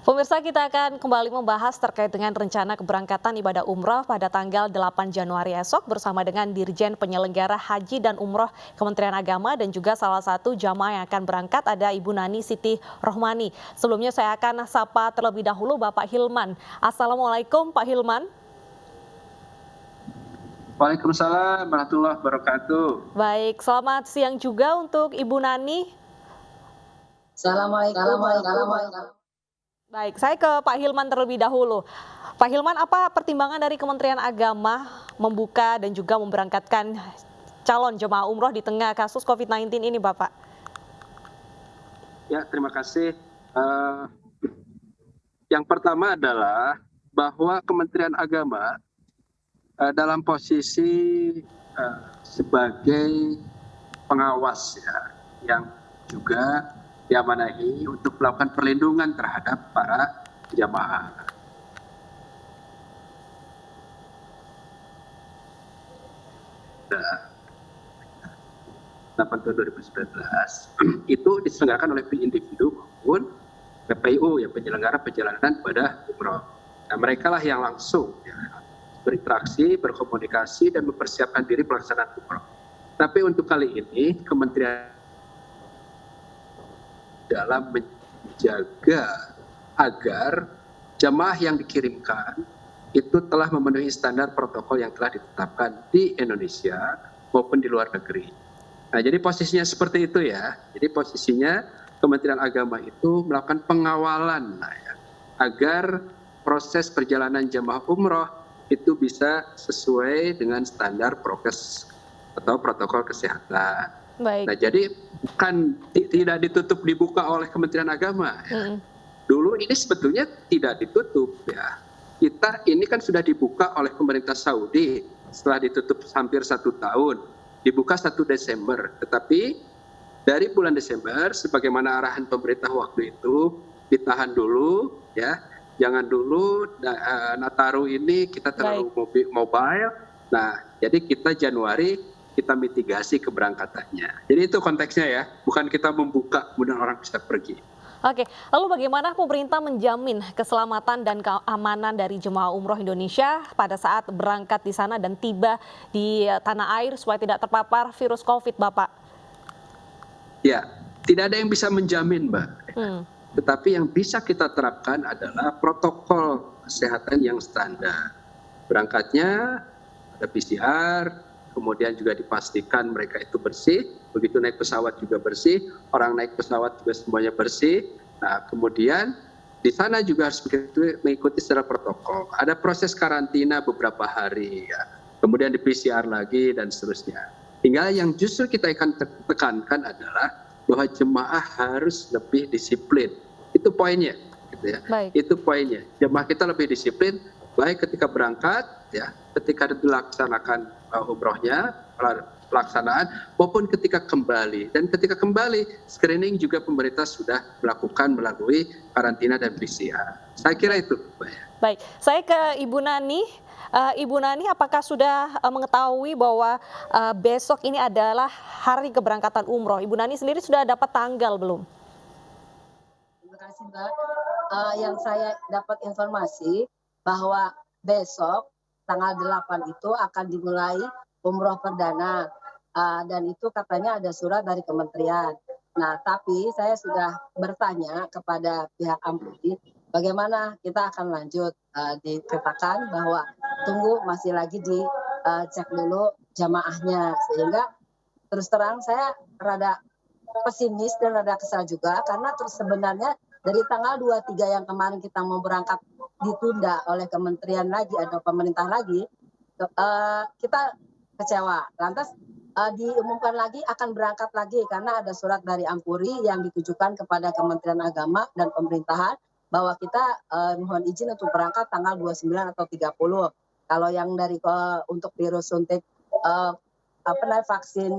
Pemirsa, kita akan kembali membahas terkait dengan rencana keberangkatan ibadah umroh pada tanggal 8 Januari esok bersama dengan Dirjen Penyelenggara Haji dan Umroh Kementerian Agama dan juga salah satu jamaah yang akan berangkat ada Ibu Nani Siti Rohmani. Sebelumnya saya akan sapa terlebih dahulu Bapak Hilman. Assalamualaikum Pak Hilman. Waalaikumsalam warahmatullahi wabarakatuh. Baik, selamat siang juga untuk Ibu Nani. Assalamualaikum. Baik, saya ke Pak Hilman terlebih dahulu. Pak Hilman, apa pertimbangan dari Kementerian Agama membuka dan juga memberangkatkan calon jemaah umroh di tengah kasus COVID-19 ini, Bapak? Ya, terima kasih. Yang pertama adalah bahwa Kementerian Agama dalam posisi sebagai pengawas ya, yang juga diamanahi untuk melakukan perlindungan terhadap para jamaah. Tahun 2019 itu diselenggarakan oleh individu maupun PPIU yang penyelenggara perjalanan ibadah umroh. Nah, mereka lah yang langsung ya, berinteraksi, berkomunikasi dan mempersiapkan diri pelaksanaan umroh. Tapi untuk kali ini Kementerian dalam menjaga agar jemaah yang dikirimkan itu telah memenuhi standar protokol yang telah ditetapkan di Indonesia maupun di luar negeri. Nah, jadi posisinya seperti itu ya. Jadi posisinya Kementerian Agama itu melakukan pengawalan agar proses perjalanan jemaah umroh itu bisa sesuai dengan standar prokes atau protokol kesehatan. Baik. Nah, jadi bukan tidak ditutup dibuka oleh Kementerian Agama. Ya. Dulu ini sebetulnya tidak ditutup ya. Kita ini kan sudah dibuka oleh pemerintah Saudi setelah ditutup hampir 1 tahun. Dibuka 1 Desember. Tetapi dari bulan Desember, sebagaimana arahan pemerintah waktu itu, ditahan dulu ya. Jangan dulu Nataru ini kita terlalu mobile. Nah, jadi kita Januari kita mitigasi keberangkatannya. Jadi itu konteksnya ya, bukan kita membuka kemudian orang bisa pergi. Oke, lalu bagaimana pemerintah menjamin keselamatan dan keamanan dari jemaah umroh Indonesia pada saat berangkat di sana dan tiba di tanah air supaya tidak terpapar virus COVID, Bapak? Ya, tidak ada yang bisa menjamin, Mbak. Tetapi yang bisa kita terapkan adalah protokol kesehatan yang standar. Berangkatnya ada PCR, kemudian juga dipastikan mereka itu bersih, begitu naik pesawat juga bersih, orang naik pesawat juga semuanya bersih. Nah, kemudian di sana juga harus mengikuti secara protokol. Ada proses karantina beberapa hari, ya. Kemudian di PCR lagi dan seterusnya. Hingga yang justru kita akan tekankan adalah bahwa jemaah harus lebih disiplin. Itu poinnya, gitu ya. Itu poinnya. Jemaah kita lebih disiplin, baik ketika berangkat, ya, ketika dilaksanakan umrohnya, pelaksanaan, maupun ketika kembali. Dan ketika kembali, screening juga pemerintah sudah melakukan melalui karantina dan PCR. Saya kira itu, Mbak. Baik, saya ke Ibu Nani. Ibu Nani, apakah sudah mengetahui bahwa besok ini adalah hari keberangkatan umroh? Ibu Nani sendiri sudah dapat tanggal belum? Terima kasih, Mbak. Yang saya dapat informasi bahwa besok tanggal 8 itu akan dimulai umroh perdana dan itu katanya ada surat dari kementerian. Nah, tapi saya sudah bertanya kepada pihak Ampuri bagaimana kita akan lanjut. Dikatakan bahwa tunggu masih lagi dicek dulu jamaahnya, sehingga terus terang saya rada pesimis dan rada kesal juga karena terus sebenarnya dari tanggal 23 yang kemarin kita mau berangkat ditunda oleh kementerian lagi atau pemerintah lagi, kita kecewa. Lantas diumumkan lagi akan berangkat lagi karena ada surat dari Ampuri yang ditujukan kepada Kementerian Agama dan pemerintahan bahwa kita mohon izin untuk berangkat tanggal 29 atau 30. Kalau yang dari untuk virus suntik vaksin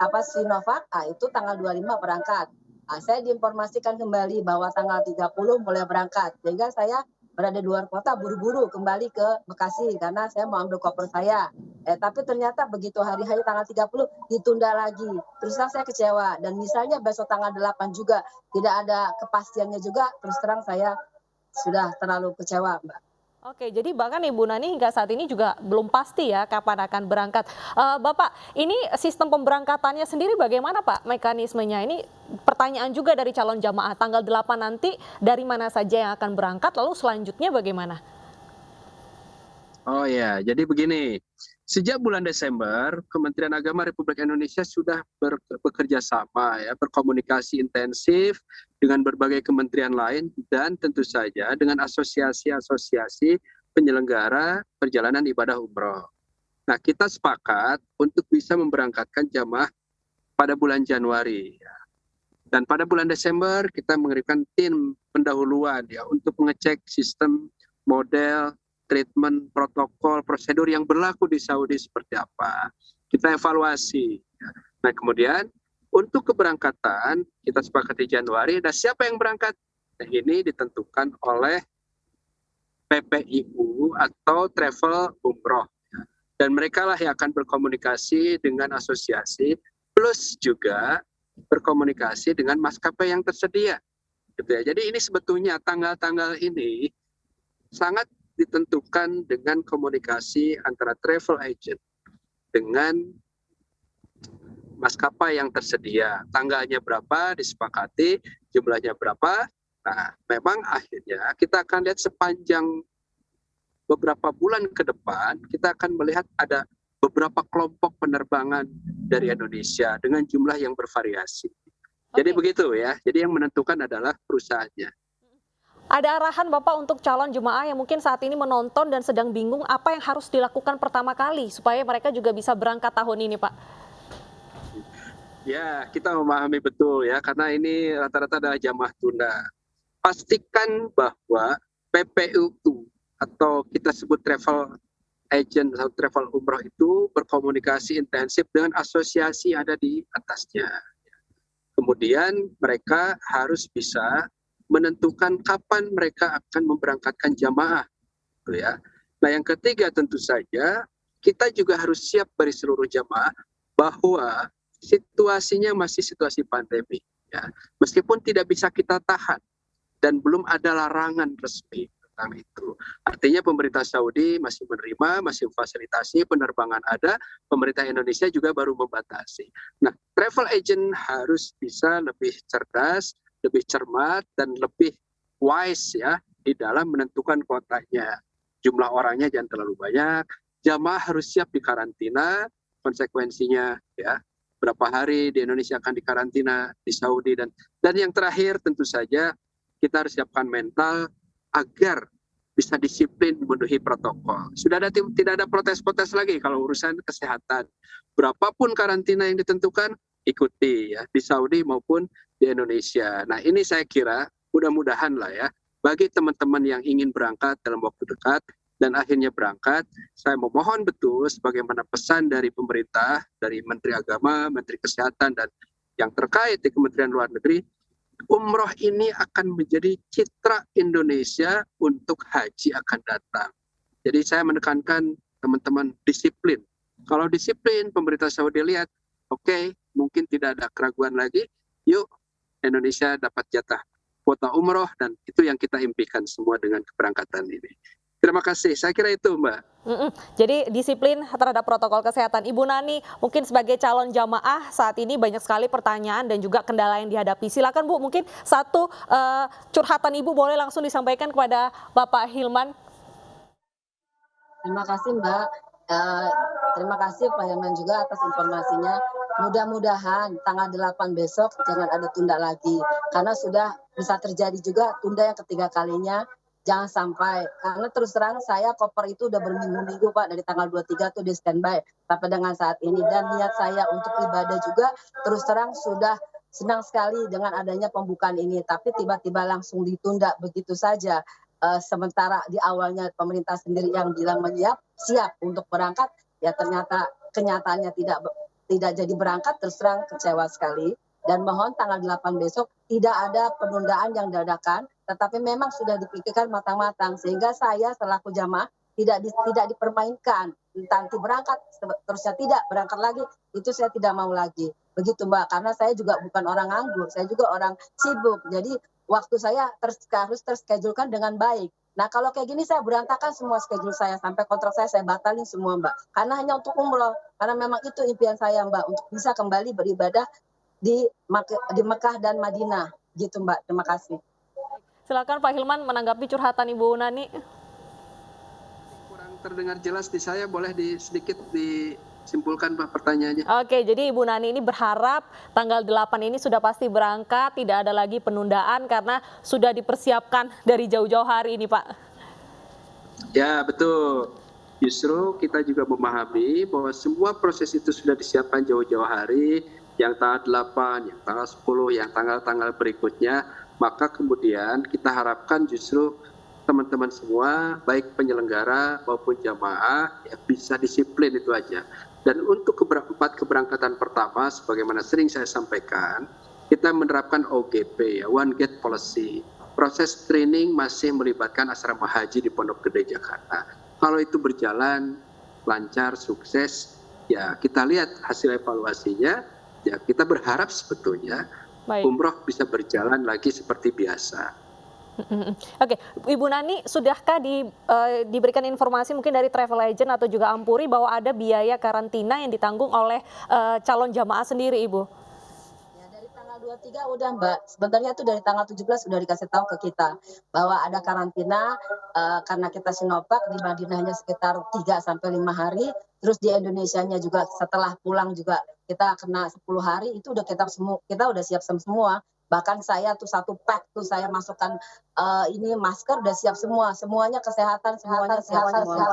Sinovac, itu tanggal 25 berangkat. Saya diinformasikan kembali bahwa tanggal 30 mulai berangkat, sehingga saya berada di luar kota buru-buru kembali ke Bekasi karena saya mau ambil koper saya. Tapi ternyata begitu hari-hari tanggal 30 ditunda lagi. Terus terang saya kecewa dan misalnya besok tanggal 8 juga tidak ada kepastiannya juga, terus terang saya sudah terlalu kecewa, Mbak. Oke, jadi bahkan Ibu Nani hingga saat ini juga belum pasti ya kapan akan berangkat. Bapak, ini sistem pemberangkatannya sendiri bagaimana Pak mekanismenya? Ini pertanyaan juga dari calon jamaah, tanggal 8 nanti dari mana saja yang akan berangkat, lalu selanjutnya bagaimana? Oh ya, jadi begini. Sejak bulan Desember, Kementerian Agama Republik Indonesia sudah bekerja sama ya, berkomunikasi intensif dengan berbagai kementerian lain dan tentu saja dengan asosiasi-asosiasi penyelenggara perjalanan ibadah umroh. Nah, kita sepakat untuk bisa memberangkatkan jamaah pada bulan Januari. Dan pada bulan Desember kita mengirimkan tim pendahuluan ya untuk mengecek sistem, model, treatment, protokol, prosedur yang berlaku di Saudi seperti apa. Kita evaluasi. Nah kemudian untuk keberangkatan kita sepakati Januari. Dan siapa yang berangkat? Nah, ini ditentukan oleh PPIU atau Travel Umroh. Dan mereka lah yang akan berkomunikasi dengan asosiasi, plus juga berkomunikasi dengan maskapai yang tersedia. Gitu ya. Jadi ini sebetulnya tanggal-tanggal ini sangat ditentukan dengan komunikasi antara travel agent dengan maskapai yang tersedia. Tanggalnya berapa disepakati, jumlahnya berapa. Nah, memang akhirnya kita akan lihat sepanjang beberapa bulan ke depan, kita akan melihat ada beberapa kelompok penerbangan dari Indonesia dengan jumlah yang bervariasi. Jadi begitu ya. Jadi yang menentukan adalah perusahaannya. Ada arahan Bapak untuk calon jemaah yang mungkin saat ini menonton dan sedang bingung apa yang harus dilakukan pertama kali supaya mereka juga bisa berangkat tahun ini, Pak? Ya, kita memahami betul ya, karena ini rata-rata adalah jamaah tunda. Pastikan bahwa PPIU atau kita sebut travel agent atau travel umroh itu berkomunikasi intensif dengan asosiasi yang ada di atasnya. Kemudian mereka harus bisa menentukan kapan mereka akan memberangkatkan jamaah, gitu ya. Nah, yang ketiga tentu saja kita juga harus siap bagi seluruh jamaah bahwa situasinya masih situasi pandemi, ya. Meskipun tidak bisa kita tahan dan belum ada larangan resmi tentang itu. Artinya pemerintah Saudi masih menerima, masih memfasilitasi, penerbangan ada, pemerintah Indonesia juga baru membatasi. Nah, travel agent harus bisa lebih cerdas, lebih cermat dan lebih wise ya di dalam menentukan kuotanya. Jumlah orangnya jangan terlalu banyak, jamaah harus siap di karantina, konsekuensinya ya berapa hari di Indonesia akan dikarantina di Saudi dan yang terakhir tentu saja kita harus siapkan mental agar bisa disiplin memenuhi protokol. Tidak ada protes-protes lagi kalau urusan kesehatan. Berapapun karantina yang ditentukan ikuti ya di Saudi maupun di Indonesia. Nah ini saya kira mudah-mudahan lah ya bagi teman-teman yang ingin berangkat dalam waktu dekat dan akhirnya berangkat, saya memohon betul sebagaimana pesan dari pemerintah, dari Menteri Agama, Menteri Kesehatan dan yang terkait di Kementerian Luar Negeri, umroh ini akan menjadi citra Indonesia untuk haji akan datang. Jadi saya menekankan teman-teman disiplin. Kalau disiplin, pemerintah Saudi lihat, oke, mungkin tidak ada keraguan lagi, yuk Indonesia dapat jatah kuota umroh dan itu yang kita impikan semua dengan keberangkatan ini. Terima kasih, saya kira itu Mbak. Jadi disiplin terhadap protokol kesehatan. Ibu Nani, mungkin sebagai calon jamaah saat ini banyak sekali pertanyaan dan juga kendala yang dihadapi. Silakan Bu, mungkin satu curhatan Ibu boleh langsung disampaikan kepada Bapak Hilman. Terima kasih Mbak. Terima kasih Pak Hilman juga atas informasinya. Mudah-mudahan tanggal 8 besok jangan ada tunda lagi. Karena sudah bisa terjadi juga tunda yang ketiga kalinya. Jangan sampai, karena terus terang saya koper itu udah berminggu-minggu Pak, dari tanggal 23 tuh di standby sampai dengan saat ini. Dan niat saya untuk ibadah juga terus terang sudah senang sekali dengan adanya pembukaan ini. Tapi tiba-tiba langsung ditunda begitu saja. Sementara di awalnya pemerintah sendiri yang bilang siap untuk berangkat, ya ternyata kenyataannya tidak jadi berangkat, terus terang kecewa sekali. Dan mohon tanggal 8 besok tidak ada penundaan yang dadakan, tetapi memang sudah dipikirkan matang-matang. Sehingga saya selaku jamaah tidak dipermainkan. Nanti berangkat, terusnya tidak berangkat lagi, itu saya tidak mau lagi. Begitu Mbak, karena saya juga bukan orang nganggur, saya juga orang sibuk. Jadi waktu saya harus terschedule-kan dengan baik. Nah kalau kayak gini saya berantakan semua schedule saya, sampai kontrak saya batalin semua Mbak. Karena hanya untuk umroh, karena memang itu impian saya Mbak, untuk bisa kembali beribadah di Mekah dan Madinah. Gitu Mbak, terima kasih. Silakan Pak Hilman menanggapi curhatan Ibu Nani. Kurang terdengar jelas di saya, boleh sedikit disimpulkan Pak pertanyaannya. Oke, jadi Ibu Nani ini berharap tanggal 8 ini sudah pasti berangkat, tidak ada lagi penundaan karena sudah dipersiapkan dari jauh-jauh hari ini Pak. Ya betul, justru kita juga memahami bahwa semua proses itu sudah disiapkan jauh-jauh hari, yang tanggal 8, yang tanggal 10, yang tanggal-tanggal berikutnya, maka kemudian kita harapkan justru teman-teman semua, baik penyelenggara maupun jamaah, ya bisa disiplin itu aja. Dan untuk keberangkatan pertama, sebagaimana sering saya sampaikan, kita menerapkan OGP, ya, One Gate Policy. Proses training masih melibatkan asrama haji di Pondok Gede Jakarta. Kalau itu berjalan lancar, sukses, ya kita lihat hasil evaluasinya, ya kita berharap sebetulnya umroh bisa berjalan lagi seperti biasa. Oke, Ibu Nani, sudahkah diberikan informasi mungkin dari Travel Agent atau juga Ampuri bahwa ada biaya karantina yang ditanggung oleh calon jamaah sendiri, Ibu? Ya, dari tanggal 23 udah Mbak, sebenarnya itu dari tanggal 17 sudah dikasih tahu ke kita bahwa ada karantina karena kita Sinovac di Madinahnya sekitar 3-5 hari, terus di Indonesianya juga setelah pulang juga kita kena 10 hari, itu udah kita udah siap semua. Bahkan saya tuh satu pack tuh saya masukkan ini masker udah siap semuanya kesehatan semuanya siap semua.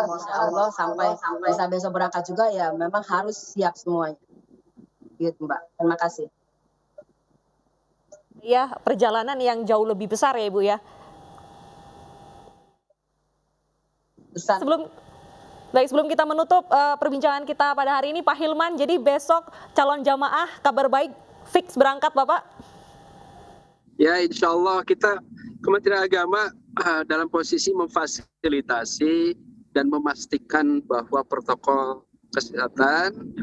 Insya Allah sampai bisa besok berangkat juga ya memang harus siap semuanya. Gitu Mbak, terima kasih. Ya, perjalanan yang jauh lebih besar ya Ibu ya. Besar. Sebelum kita menutup perbincangan kita pada hari ini, Pak Hilman, jadi besok calon jamaah kabar baik fix berangkat Bapak? Ya, insya Allah kita Kementerian Agama dalam posisi memfasilitasi dan memastikan bahwa protokol kesehatan,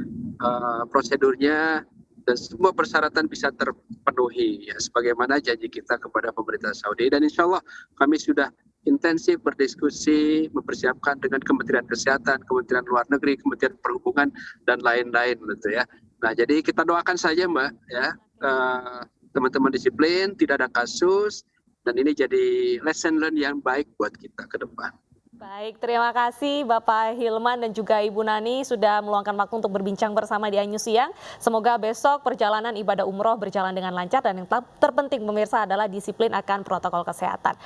prosedurnya, dan semua persyaratan bisa terpenuhi, ya, sebagaimana janji kita kepada pemerintah Saudi. Dan insya Allah kami sudah intensif berdiskusi, mempersiapkan dengan Kementerian Kesehatan, Kementerian Luar Negeri, Kementerian Perhubungan, dan lain-lain, gitu ya. Nah, jadi kita doakan saja, Mbak, ya. Teman-teman disiplin, tidak ada kasus, dan ini jadi lesson learn yang baik buat kita ke depan. Baik, terima kasih Bapak Hilman dan juga Ibu Nani sudah meluangkan waktu untuk berbincang bersama di Ayu Siang. Semoga besok perjalanan ibadah umroh berjalan dengan lancar dan yang terpenting pemirsa adalah disiplin akan protokol kesehatan.